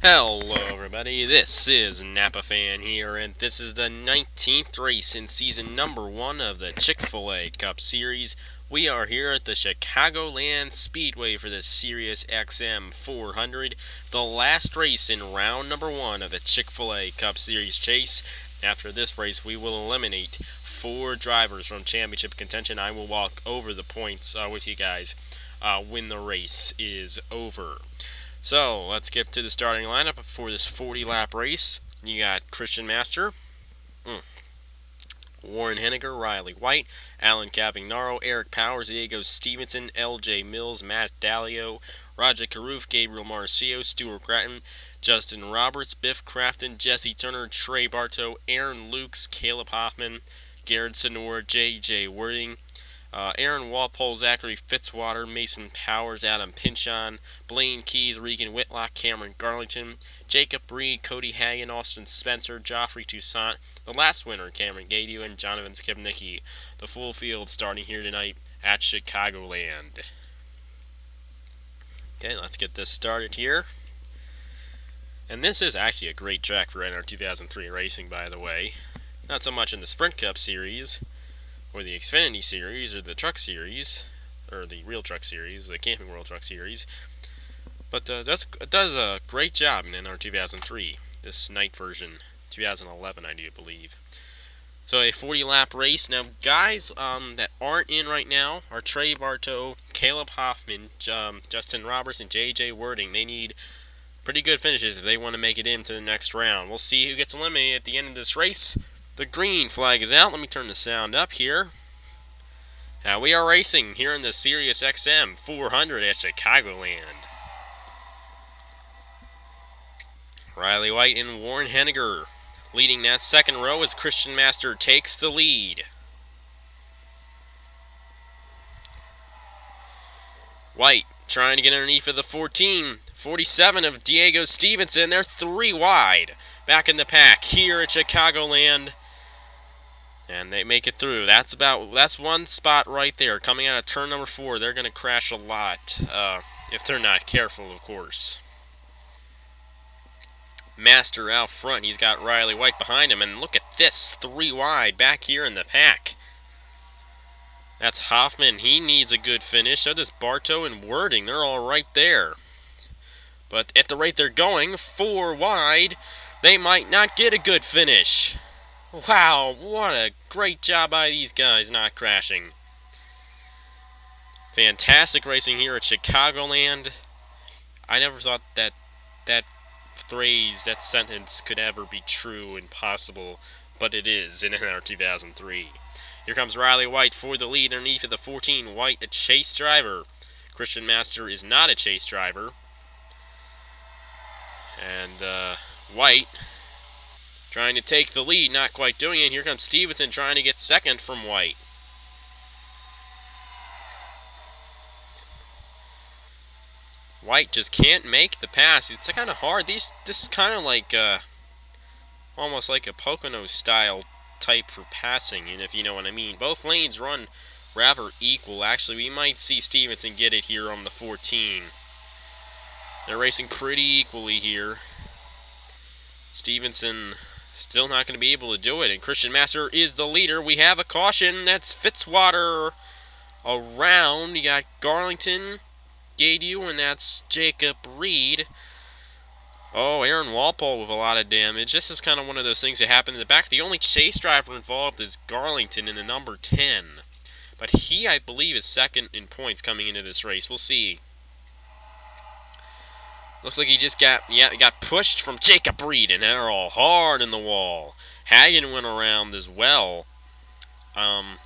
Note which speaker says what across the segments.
Speaker 1: Hello everybody, this is Napa Fan here, and this is the 19th race in season number 1 of the Chick-fil-A Cup Series. We are here at the Chicagoland Speedway for the Sirius XM 400, the last race in round number 1 of the Chick-fil-A Cup Series chase. After this race, we will eliminate 4 drivers from championship contention. I will walk over the points with you guys when the race is over. So, let's get to the starting lineup for this 40-lap race. You got Christian Master, Warren Henniger, Riley White, Alan Cavagnaro, Eric Powers, Diego Stevenson, L.J. Mills, Matt Dalio, Roger Carruth, Gabriel Marcio, Stuart Gratton, Justin Roberts, Biff Crafton, Jesse Turner, Trey Bartow, Aaron Lukes, Caleb Hoffman, Garrett Sonora, J.J. Wording, Aaron Walpole, Zachary Fitzwater, Mason Powers, Adam Pinchon, Blaine Keys, Regan Whitlock, Cameron Garlington, Jacob Reed, Cody Hagan, Austin Spencer, Joffrey Toussaint, the last winner, Cameron Gadu, and Jonathan Skibnicki. The full field starting here tonight at Chicagoland. Okay, let's get this started here. And this is actually a great track for NR 2003 racing, by the way. Not so much in the Sprint Cup Series, or the Xfinity Series, or the Truck Series, or the Real Truck Series, the Camping World Truck Series, but it does a great job in NR 2003, this night version, 2011 I do believe. So a 40-lap race. Now guys that aren't in right now are Trey Bartow, Caleb Hoffman, Justin Roberts, and J.J. Wording. They need pretty good finishes if they want to make it into the next round. We'll see who gets eliminated at the end of this race. The green flag is out. Let me turn the sound up here. Now we are racing here in the Sirius XM 400 at Chicagoland. Riley White and Warren Henniger leading that second row as Christian Master takes the lead. White trying to get underneath of the 47 of Diego Stevenson. They're 3 wide. Back in the pack here at Chicagoland. And they make it through. That's one spot right there. Coming out of turn number 4, they're going to crash a lot if they're not careful, of course. Master out front. He's got Riley White behind him. And look at this, 3 wide back here in the pack. That's Hoffman. He needs a good finish. So does Bartow and Wording. They're all right there. But at the rate they're going, 4 wide, they might not get a good finish. Wow, what a great job by these guys not crashing. Fantastic racing here at Chicagoland. I never thought that phrase, that sentence could ever be true and possible, but it is in NR 2003. Here comes Riley White for the lead underneath of the 14. White, a chase driver. Christian Master is not a chase driver. And White trying to take the lead, not quite doing it. Here comes Stevenson trying to get second from White. White just can't make the pass. It's kind of hard. This is kind of like almost like a Pocono style type for passing, and if you know what I mean. Both lanes run rather equal. Actually, we might see Stevenson get it here on the 14. They're racing pretty equally here. Stevenson still not going to be able to do it, and Christian Master is the leader. We have a caution. That's Fitzwater around. You got Garlington, Gadu, and that's Jacob Reed. Oh, Aaron Walpole with a lot of damage. This is kind of one of those things that happen in the back. The only chase driver involved is Garlington in the number 10. But he, I believe, is second in points coming into this race. We'll see. Looks like he just got pushed from Jacob Reed, and they're all hard in the wall. Hagen went around as well. And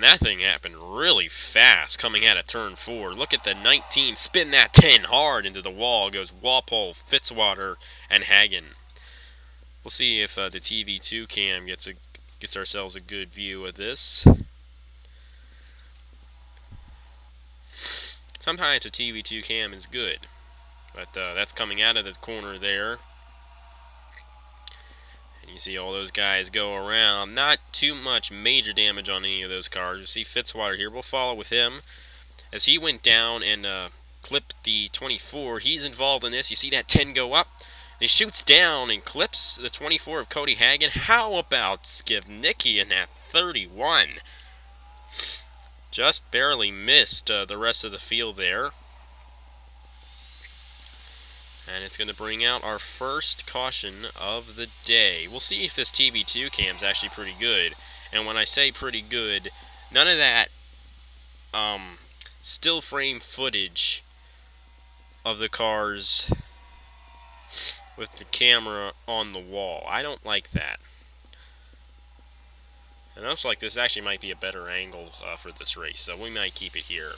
Speaker 1: that thing happened really fast coming out of turn 4. Look at the 19 spin that 10 hard into the wall. Goes Walpole, Fitzwater, and Hagen. We'll see if the TV2 cam gets ourselves a good view of this. Sometimes a TV2 cam is good. But that's coming out of the corner there. And you see all those guys go around. Not too much major damage on any of those cars. You see Fitzwater here. We'll follow with him as he went down and clip the 24. He's involved in this. You see that 10 go up. He shoots down and clips the 24 of Cody Hagan. How about Skivnicki in that 31? Just barely missed the rest of the field there. And it's going to bring out our first caution of the day. We'll see if this TV2 cam's actually pretty good. And when I say pretty good, none of that still frame footage of the cars with the camera on the wall. I don't like that. And it looks like this actually might be a better angle for this race, so we might keep it here.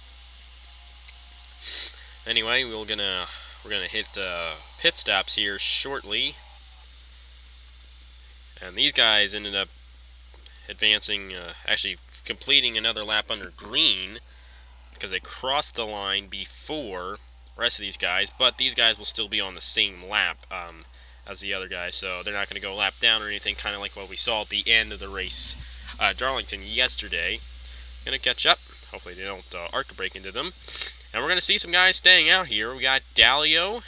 Speaker 1: Anyway, we're gonna hit pit stops here shortly, and these guys ended up advancing, actually completing another lap under green because they crossed the line before the rest of these guys, but these guys will still be on the same lap as the other guys, so they're not going to go lap down or anything, kind of like what we saw at the end of the race Darlington yesterday. Going to catch up. Hopefully they don't arc break into them. And we're going to see some guys staying out here. We got Dalio,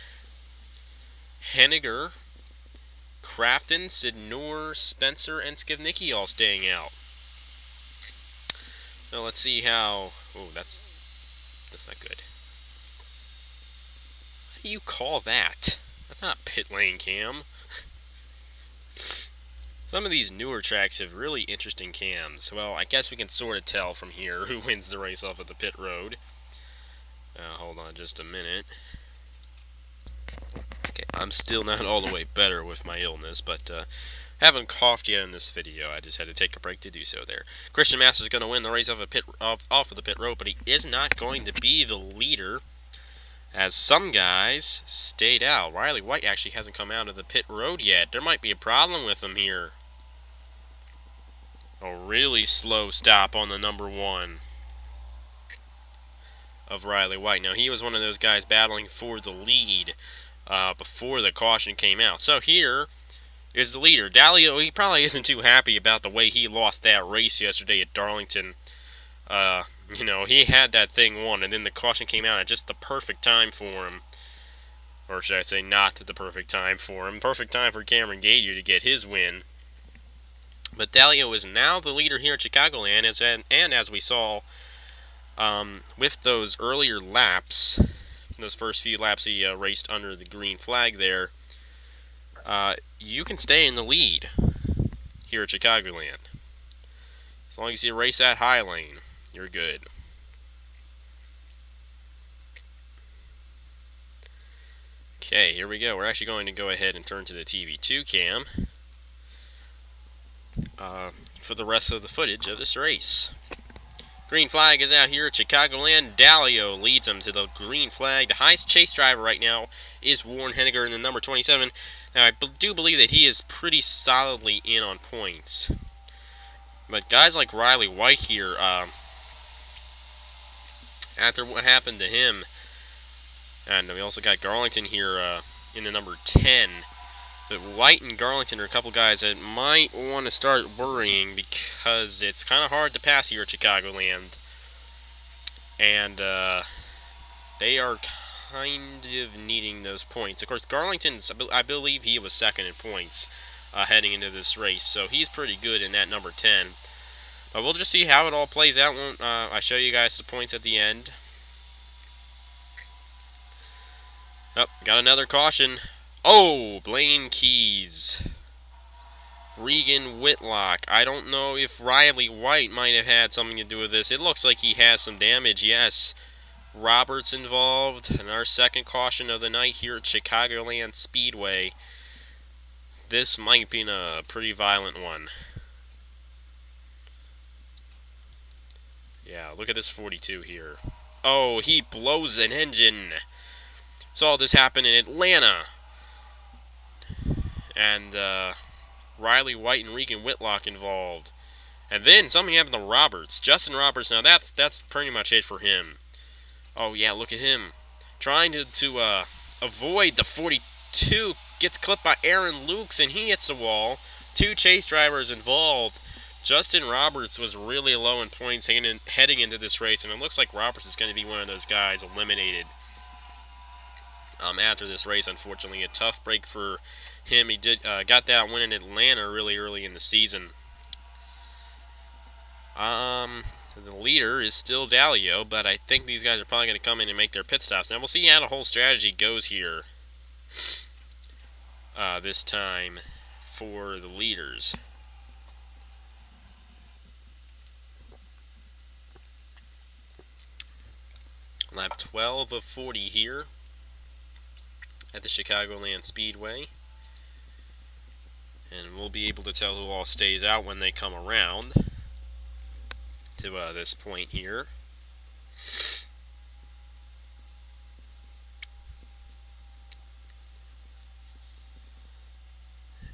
Speaker 1: Henniger, Crafton, Sidnor, Spencer, and Skivnicki all staying out. Now let's see how... Oh, that's not good. What do you call that? That's not a pit lane cam. Some of these newer tracks have really interesting cams. Well, I guess we can sort of tell from here who wins the race off of the pit road. Hold on just a minute. Okay, I'm still not all the way better with my illness, but haven't coughed yet in this video. I just had to take a break to do so there. Christian Masters is going to win the race off of the pit road, but he is not going to be the leader, as some guys stayed out. Riley White actually hasn't come out of the pit road yet. There might be a problem with him here. A really slow stop on the number 1 of Riley White. Now, he was one of those guys battling for the lead before the caution came out. So here is the leader. Dalio, he probably isn't too happy about the way he lost that race yesterday at Darlington. You know, he had that thing won, and then the caution came out at just the perfect time for him. Or should I say, not the perfect time for him. Perfect time for Cameron Gaidier to get his win. But Dalio is now the leader here at Chicagoland, and as we saw with those earlier laps, those first few laps he raced under the green flag there, you can stay in the lead here at Chicagoland. As long as you race that high lane, you're good. Okay, here we go. We're actually going to go ahead and turn to the TV2 cam for the rest of the footage of this race. Green flag is out here at Chicagoland. Dalio leads them to the green flag. The highest chase driver right now is Warren Henniger in the number 27. Now, I do believe that he is pretty solidly in on points. But guys like Riley White here, after what happened to him, and we also got Garlington here in the number 10. But White and Garlington are a couple guys that might want to start worrying because it's kind of hard to pass here at Chicagoland. And they are kind of needing those points. Of course, Garlington's, I believe he was second in points heading into this race. So he's pretty good in that number 10. But we'll just see how it all plays out when I show you guys the points at the end. Oh, got another caution. Oh, Blaine Keys. Regan Whitlock. I don't know if Riley White might have had something to do with this. It looks like he has some damage, yes. Roberts involved, and our second caution of the night here at Chicagoland Speedway. This might be a pretty violent one. Yeah, look at this 42 here. Oh, he blows an engine. Saw this happen in Atlanta. And Riley White and Regan Whitlock involved. And then something happened to Roberts. Justin Roberts, now that's pretty much it for him. Oh yeah, look at him. Trying to avoid the 42. Gets clipped by Aaron Lukes and he hits the wall. 2 chase drivers involved. Justin Roberts was really low in points heading into this race. And it looks like Roberts is going to be one of those guys eliminated after this race. Unfortunately, a tough break for him. He got that win in Atlanta really early in the season. The leader is still Dalio, but I think these guys are probably going to come in and make their pit stops. Now we'll see how the whole strategy goes here this time for the leaders. Lap 12 of 40 here at the Chicagoland Speedway. And we'll be able to tell who all stays out when they come around to this point here.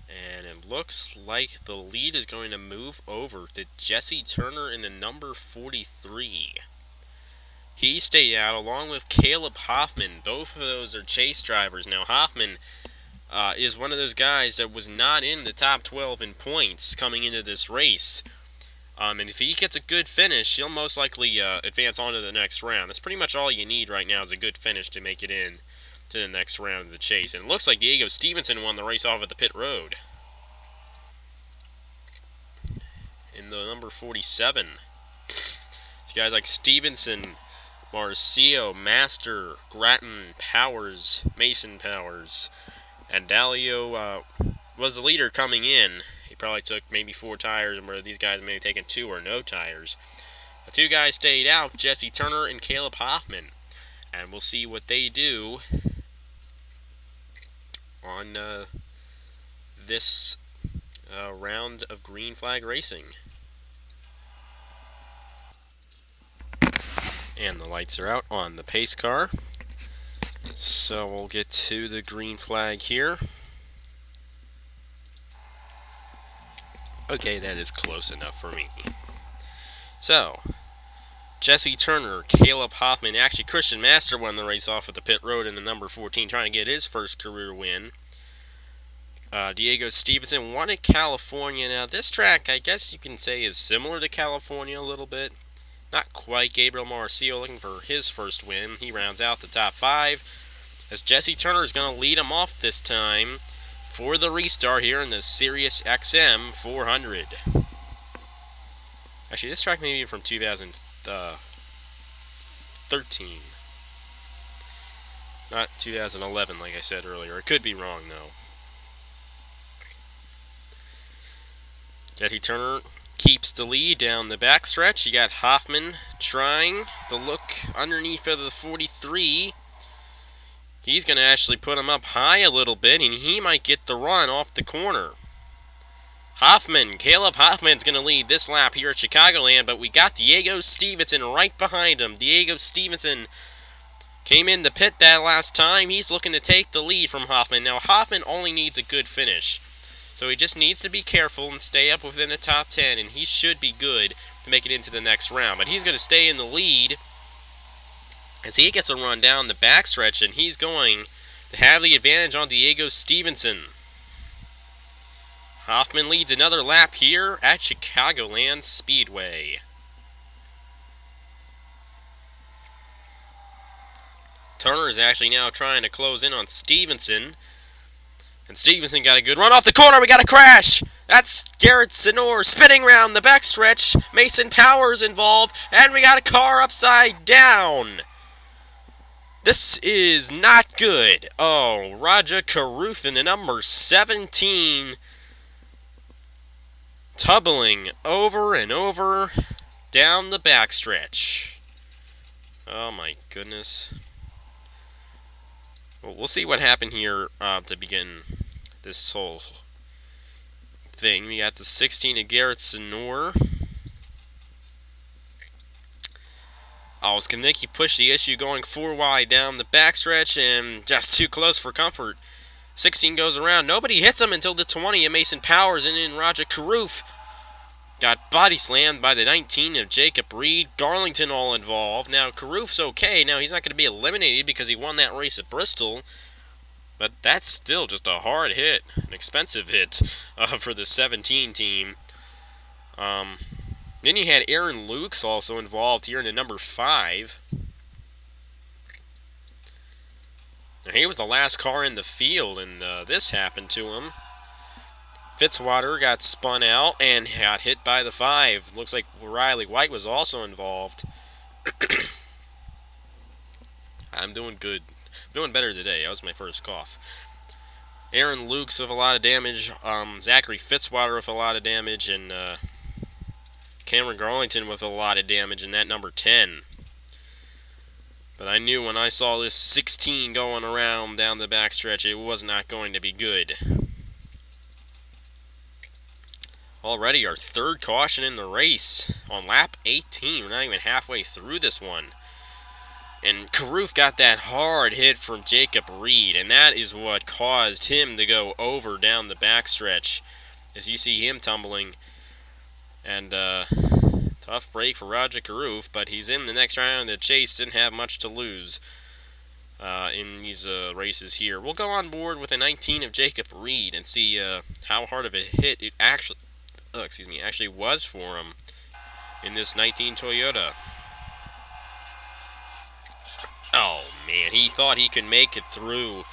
Speaker 1: And it looks like the lead is going to move over to Jesse Turner in the number 43. He stayed out along with Caleb Hoffman. Both of those are chase drivers. Now Hoffman is one of those guys that was not in the top 12 in points coming into this race. And if he gets a good finish, he'll most likely advance on to the next round. That's pretty much all you need right now is a good finish to make it in to the next round of the chase. And it looks like Diego Stevenson won the race off at the pit road in the number 47. These guys like Stevenson, Marcio, Master, Grattan, Powers, Mason Powers, and Dalio was the leader coming in. He probably took maybe 4 tires, where these guys may have taken 2 or no tires. The 2 guys stayed out, Jesse Turner and Caleb Hoffman. And we'll see what they do on this round of green flag racing. And the lights are out on the pace car. So we'll get to the green flag here. Okay, that is close enough for me. So, Jesse Turner, Caleb Hoffman, actually Christian Master won the race off at the pit road in the number 14, trying to get his first career win. Diego Stevenson won at California. Now, this track, I guess you can say, is similar to California a little bit. Not quite. Gabriel Marcio looking for his first win. He rounds out the top 5, as Jesse Turner is going to lead him off this time for the restart here in the Sirius XM 400. Actually, this track may be from 2013. Not 2011, like I said earlier. It could be wrong, though. Jesse Turner keeps the lead down the backstretch. You got Hoffman trying the look underneath of the 43. He's going to actually put him up high a little bit, and he might get the run off the corner. Caleb Hoffman's going to lead this lap here at Chicagoland, but we got Diego Stevenson right behind him. Diego Stevenson came in the pit that last time. He's looking to take the lead from Hoffman. Now, Hoffman only needs a good finish, so he just needs to be careful and stay up within the top 10, and he should be good to make it into the next round. But he's going to stay in the lead as he gets a run down the backstretch, and he's going to have the advantage on Diego Stevenson. Hoffman leads another lap here at Chicagoland Speedway. Turner is actually now trying to close in on Stevenson. And Stevenson got a good run off the corner. We got a crash. That's Garrett Sinor spinning around the backstretch. Mason Powers involved. And we got a car upside down. This is not good. Oh, Raja Caruthan, the number 17, tumbling over and over down the backstretch. Oh my goodness. Well, we'll see what happened here to begin this whole thing. We got the 16 of Garrett Sinor. Skamnicki pushed the issue going 4 wide down the backstretch and just too close for comfort. 16 goes around. Nobody hits him until the 20 of Mason Powers, and then Roger Carruth got body slammed by the 19 of Jacob Reed. Darlington all involved. Now, Carruth's okay. Now, he's not going to be eliminated because he won that race at Bristol. But that's still just a hard hit, an expensive hit for the 17 team. Then you had Aaron Lukes also involved here in the number 5. He was the last car in the field, and this happened to him. Fitzwater got spun out and got hit by the 5. Looks like Riley White was also involved. I'm doing good. I'm doing better today. That was my first cough. Aaron Lukes with a lot of damage. Zachary Fitzwater with a lot of damage. And Cameron Garlington with a lot of damage in that number 10. But I knew when I saw this 16 going around down the backstretch, it was not going to be good. Already our third caution in the race on lap 18. We're not even halfway through this one. And Carruth got that hard hit from Jacob Reed, and that is what caused him to go over down the backstretch. As you see him tumbling. And tough break for Roger Carruth, but he's in the next round. The chase didn't have much to lose in these races here. We'll go on board with a 19 of Jacob Reed and see how hard of a hit it actually was for him in this 19 Toyota. Oh man, he thought he could make it through,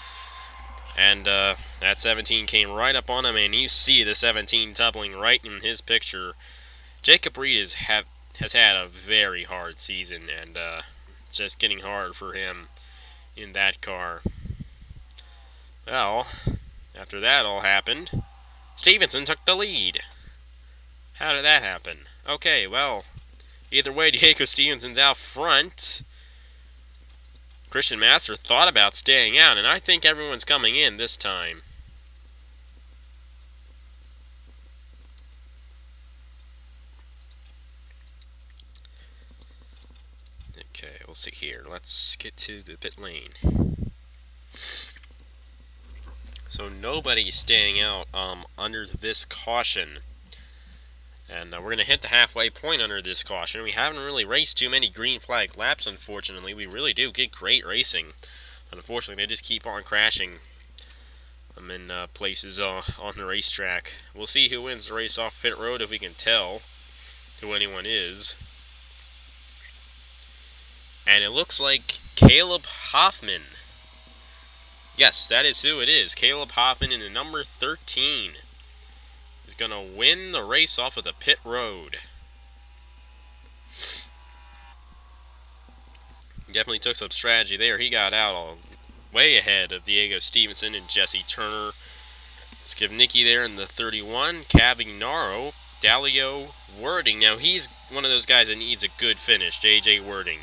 Speaker 1: and that 17 came right up on him, and you see the 17 tumbling right in his picture. Jacob Reed has had a very hard season, and it's just getting hard for him in that car. Well, after that all happened, Stevenson took the lead. How did that happen? Okay, well, either way, Diego Stevenson's out front. Christian Master thought about staying out, and I think everyone's coming in this time. Okay, we'll see here. Let's get to the pit lane. So nobody's staying out under this caution. And we're going to hit the halfway point under this caution. We haven't really raced too many green flag laps, unfortunately. We really do get great racing. But unfortunately, they just keep on crashing them in places on the racetrack. We'll see who wins the race off pit road if we can tell who anyone is. And it looks like Caleb Hoffman. Yes, that is who it is. Caleb Hoffman in the number 13. Is going to win the race off of the pit road. He definitely took some strategy there. He got out way ahead of Diego Stevenson and Jesse Turner. Skivnicki there in the 31. Cavagnaro, Dalio, Wording. Now he's one of those guys that needs a good finish. JJ Wording.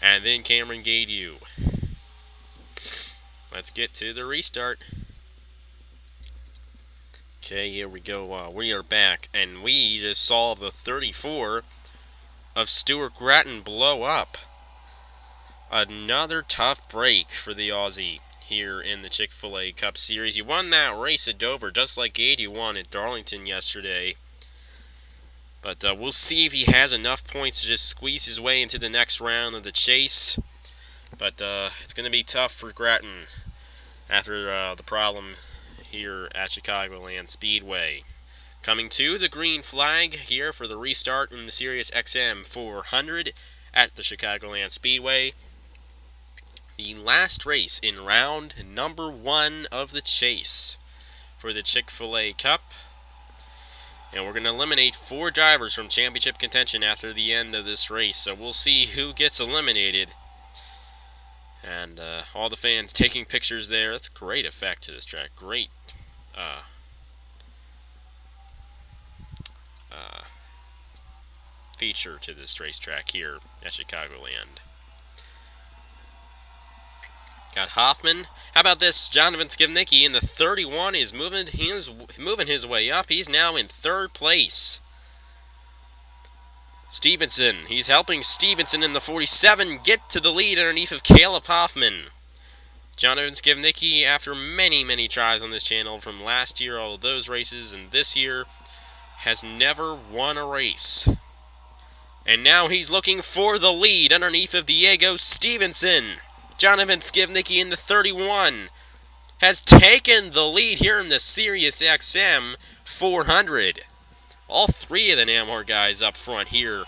Speaker 1: And then Cameron Gaidu. Let's get to the restart. Okay, here we go. We are back, and we just saw the 34 of Stuart Grattan blow up. Another tough break for the Aussie here in the Chick-fil-A Cup Series. He won that race at Dover, just like Gady won at Darlington yesterday. But we'll see if he has enough points to just squeeze his way into the next round of the chase. But it's going to be tough for Grattan after the problem here at Chicagoland Speedway. Coming to the green flag here for the restart in the Sirius XM 400 at the Chicagoland Speedway. The last race in round number 1 of the chase for the Chick-fil-A Cup. And we're going to eliminate 4 drivers from championship contention after the end of this race. So we'll see who gets eliminated. And all the fans taking pictures there. That's a great effect to this track. Great feature to this racetrack here at Chicagoland. Got Hoffman. How about this? Jonathan Skivnicki in the 31 is moving his way up. He's now in 3rd place. Stevenson. He's helping Stevenson in the 47 get to the lead underneath of Caleb Hoffman. Jonathan Skivnicki, after many, many tries on this channel from last year, all of those races, and this year, has never won a race. And now he's looking for the lead underneath of Diego Stevenson. Jonathan Skivnicki in the 31 has taken the lead here in the Sirius XM 400. All 3 of the Namor guys up front here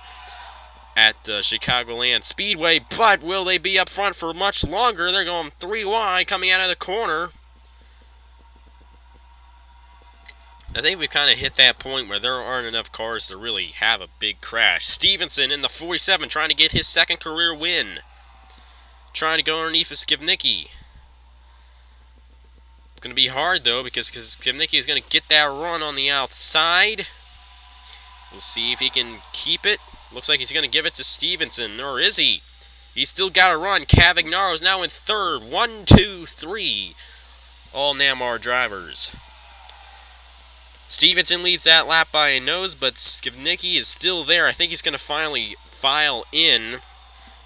Speaker 1: at Chicagoland Speedway, but will they be up front for much longer? They're going 3 wide coming out of the corner. I think we've kind of hit that point where there aren't enough cars to really have a big crash. Stevenson in the 47 trying to get his second career win. Trying to go underneath of Skivnicki. It's going to be hard, though, because Skivnicki is going to get that run on the outside. We'll see if he can keep it. Looks like he's going to give it to Stevenson, or is he? He's still got a run. Cavagnaro is now in third. 1, 2, 3. All Namar drivers. Stevenson leads that lap by a nose, but Skivnicki is still there. I think he's going to finally file in.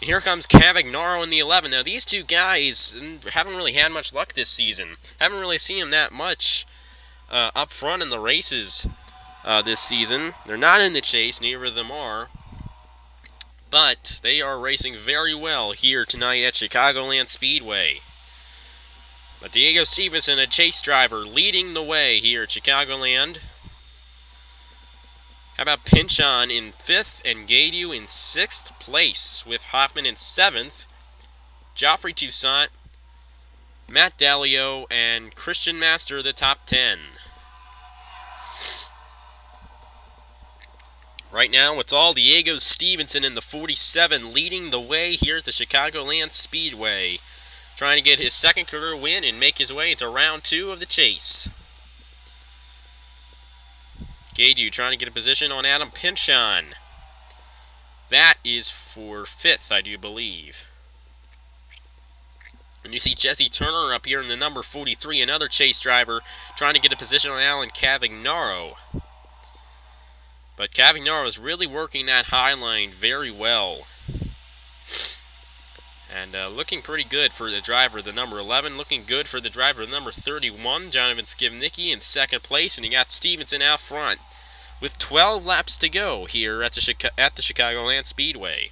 Speaker 1: And here comes Cavagnaro in the 11. Now, these two guys haven't really had much luck this season. Haven't really seen them that much up front in the races this season. They're not in the chase, neither of them are. But they are racing very well here tonight at Chicagoland Speedway. But Diego Stevenson, a chase driver, leading the way here at Chicagoland. How about Pinchon in 5th and Gaidu in 6th place, with Hoffman in 7th, Joffrey Toussaint, Matt Dalio, and Christian Master the top 10. Right now, it's all Diego Stevenson in the 47 leading the way here at the Chicagoland Speedway, trying to get his second career win and make his way into round 2 of the chase. Gaidu trying to get a position on Adam Pinchon. That is for 5th, I do believe. And you see Jesse Turner up here in the number 43, another chase driver, trying to get a position on Alan Cavagnaro. But Cavagnaro is really working that high line very well. And looking pretty good for the driver, the number 11. Looking good for the driver, the number 31, Jonathan Skivnicki in 2nd place. And you got Stevenson out front with 12 laps to go here at the Chicagoland Speedway.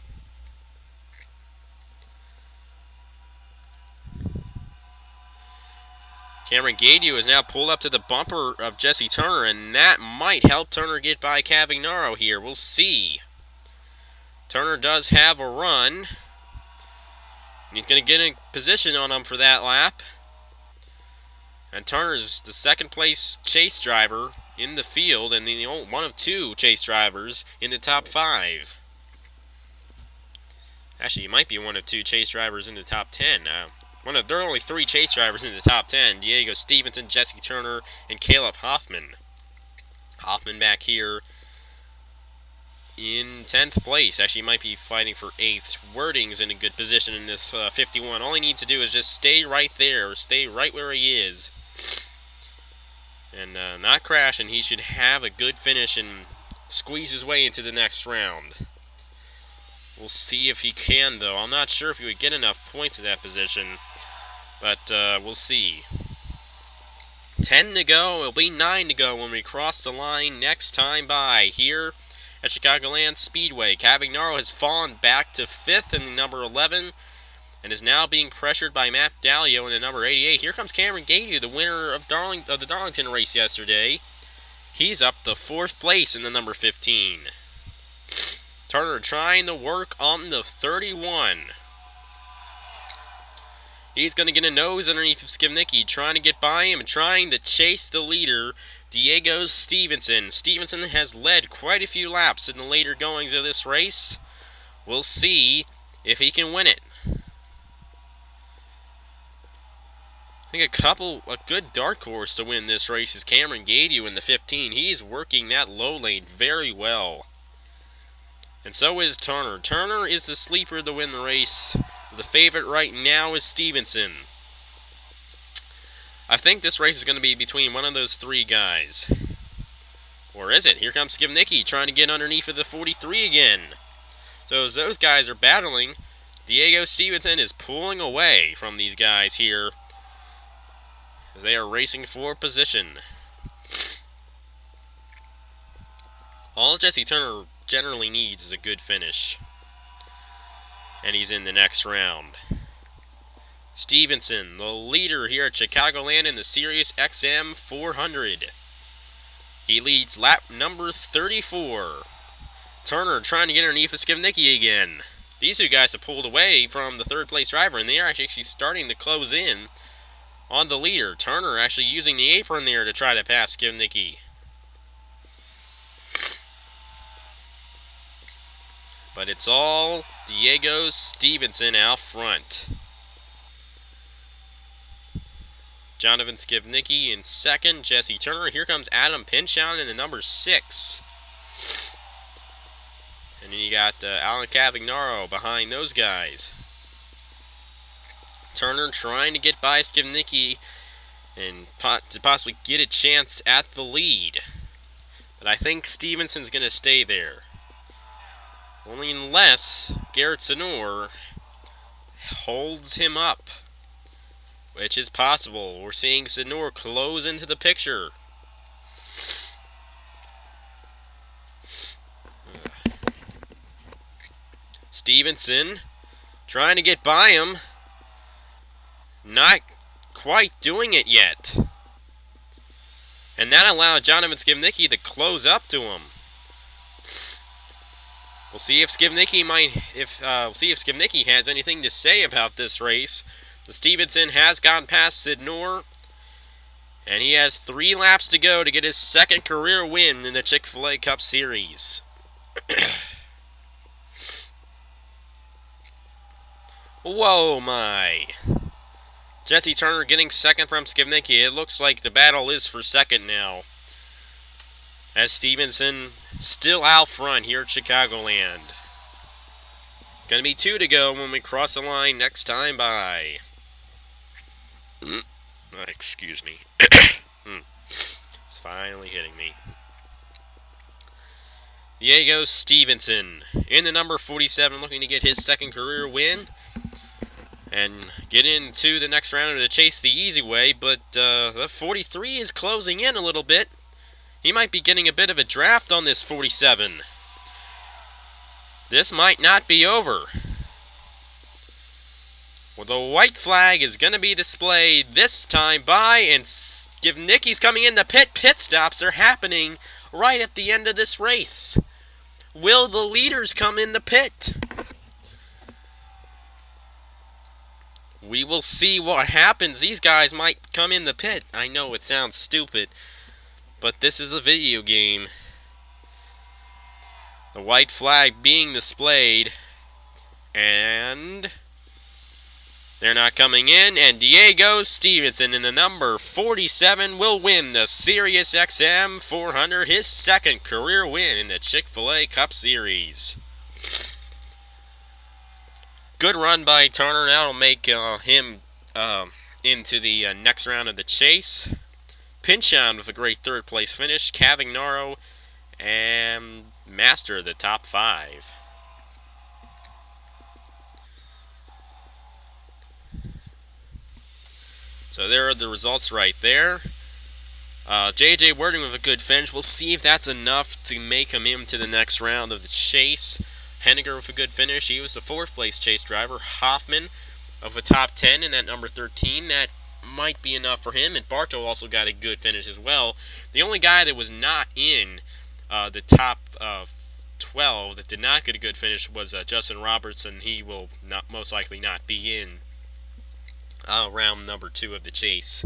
Speaker 1: Cameron Gaidu is now pulled up to the bumper of Jesse Turner, and that might help Turner get by Cavagnaro here. We'll see. Turner does have a run. He's going to get in position on him for that lap. And Turner's the 2nd place chase driver in the field, and the only one of 2 chase drivers in the top 5. Actually, he might be one of 2 chase drivers in the top 10. There are only 3 chase drivers in the top 10. Diego Stevenson, Jesse Turner, and Caleb Hoffman. Hoffman back here in 10th place. Actually, might be fighting for 8th. Wording's in a good position in this 51. All he needs to do is just stay right there, or stay right where he is, and not crash, and he should have a good finish and squeeze his way into the next round. We'll see if he can, though. I'm not sure if he would get enough points at that position, but we'll see. 10 to go. It'll be 9 to go when we cross the line next time by here at Chicagoland Speedway. Cavagnaro has fallen back to 5th in the number 11 and is now being pressured by Matt Dalio in the number 88. Here comes Cameron Gaidu, the winner of the Darlington race yesterday. He's up to 4th place in the number 15. Turner trying to work on the 31. He's going to get a nose underneath of Skivnicki, trying to get by him and trying to chase the leader, Diego Stevenson. Stevenson has led quite a few laps in the later goings of this race. We'll see if he can win it. I think a good dark horse to win this race is Cameron Gaidu in the 15. He's working that low lane very well. And so is Turner. Turner is the sleeper to win the race. The favorite right now is Stevenson. I think this race is going to be between one of those 3 guys. Or is it? Here comes Skivnicki trying to get underneath of the 43 again. So as those guys are battling, Diego Stevenson is pulling away from these guys here as they are racing for position. All Jesse Turner generally needs is a good finish. And he's in the next round. Stevenson, the leader here at Chicagoland in the Sirius XM 400. He leads lap number 34. Turner trying to get underneath of Skivnicki again. These two guys have pulled away from the third place driver, and they are actually starting to close in on the leader. Turner actually using the apron there to try to pass Skivnicki. But it's all Diego Stevenson out front. Jonathan Skivnicki in second. Jesse Turner. Here comes Adam Pinchon in the number 6. And then you got Alan Cavagnaro behind those guys. Turner trying to get by Skivnicki and to possibly get a chance at the lead. But I think Stevenson's going to stay there. Only unless Garrett Senor holds him up, which is possible. We're seeing Senor close into the picture. Stevenson trying to get by him. Not quite doing it yet. And that allowed Jonathan Skivnicki to close up to him. We'll see if Skivnicki has anything to say about this race. The Stevenson has gone past Sidnor, and he has 3 laps to go to get his second career win in the Chick-fil-A Cup Series. Whoa, my. Jesse Turner getting second from Skivnicki. It looks like the battle is for second now, as Stevenson still out front here at Chicagoland. Gonna be 2 to go when we cross the line next time by. Excuse me. It's finally hitting me. Diego Stevenson in the number 47, looking to get his second career win and get into the next round of the chase the easy way, but the 43 is closing in a little bit. He might be getting a bit of a draft on this 47. This might not be over. Well, the white flag is going to be displayed this time by, and Skivnicki's coming in the pit. Pit stops are happening right at the end of this race. Will the leaders come in the pit? We will see what happens. These guys might come in the pit. I know it sounds stupid, but this is a video game. The white flag being displayed, and they're not coming in, and Diego Stevenson in the number 47 will win the Sirius XM 400, his second career win in the Chick-fil-A Cup Series. Good run by Turner. That'll make him into the next round of the chase. Pinchon with a great third place finish. Cavagnaro and Master the top 5. So there are the results right there. JJ Wording with a good finish. We'll see if that's enough to make him into the next round of the chase. Henniger with a good finish. He was the 4th place chase driver. Hoffman of a top 10 in that number 13. That might be enough for him. And Bartow also got a good finish as well. The only guy that was not in the top 12 that did not get a good finish was Justin Robertson. He will most likely not be in round number 2 of the chase.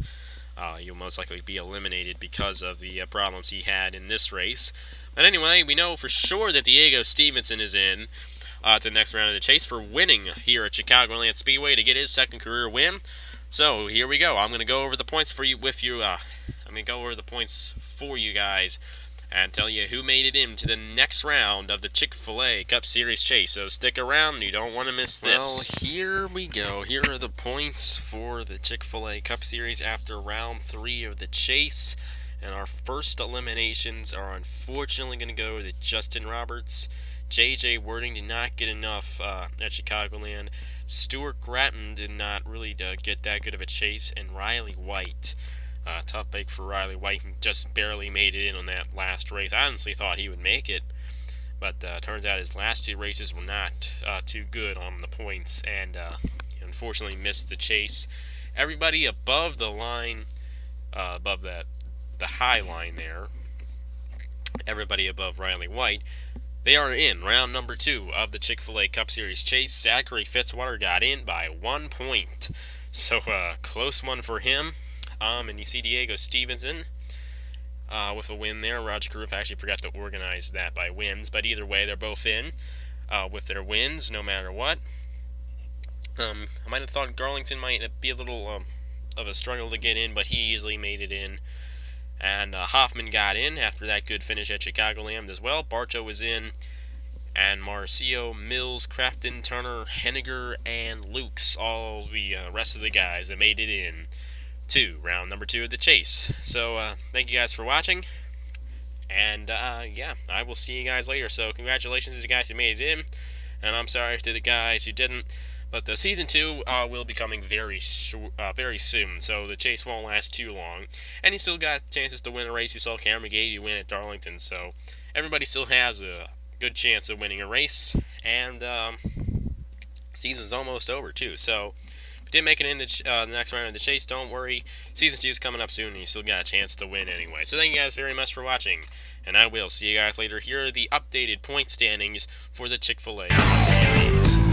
Speaker 1: He'll most likely be eliminated because of the problems he had in this race. But anyway, we know for sure that Diego Stevenson is in to the next round of the chase for winning here at Chicagoland Speedway to get his second career win. So here we go. I'm going to go over the points for you I'm going to go over the points for you guys and tell you who made it into the next round of the Chick-fil-A Cup Series chase. So stick around. You don't want to miss this. Well, here we go. Here are the points for the Chick-fil-A Cup Series after round 3 of the chase. And our first eliminations are unfortunately going to go to Justin Roberts. JJ Wording did not get enough at Chicagoland. Stuart Gratton did not really get that good of a chase. And Riley White. Tough break for Riley White. He just barely made it in on that last race. I honestly thought he would make it. But turns out his last 2 races were not too good on the points. And unfortunately missed the chase. Everybody above the line, above the high line there, everybody above Riley White, They are in round number 2 of the Chick-fil-A Cup Series chase. Zachary Fitzwater got in by 1 point. So, close one for him. And you see Diego Stevenson with a win there. Roger Carruth actually forgot to organize that by wins. But either way, they're both in with their wins, no matter what. I might have thought Garlington might be a little of a struggle to get in, but he easily made it in. And Hoffman got in after that good finish at Chicagoland as well. Bartow was in. And Marcio, Mills, Crafton, Turner, Henniger, and Lukes, all the rest of the guys that made it in to round number 2 of the chase. So, thank you guys for watching. And, yeah, I will see you guys later. So, congratulations to the guys who made it in. And I'm sorry to the guys who didn't. But the Season 2 will be coming very soon, so the chase won't last too long. And you still got chances to win a race. You saw Cameron Gady win at Darlington, so everybody still has a good chance of winning a race. And season's almost over, too. So if you didn't make it in the next round of the chase, don't worry. Season 2 is coming up soon, and you still got a chance to win anyway. So thank you guys very much for watching, and I will see you guys later. Here are the updated point standings for the Chick-fil-A Series.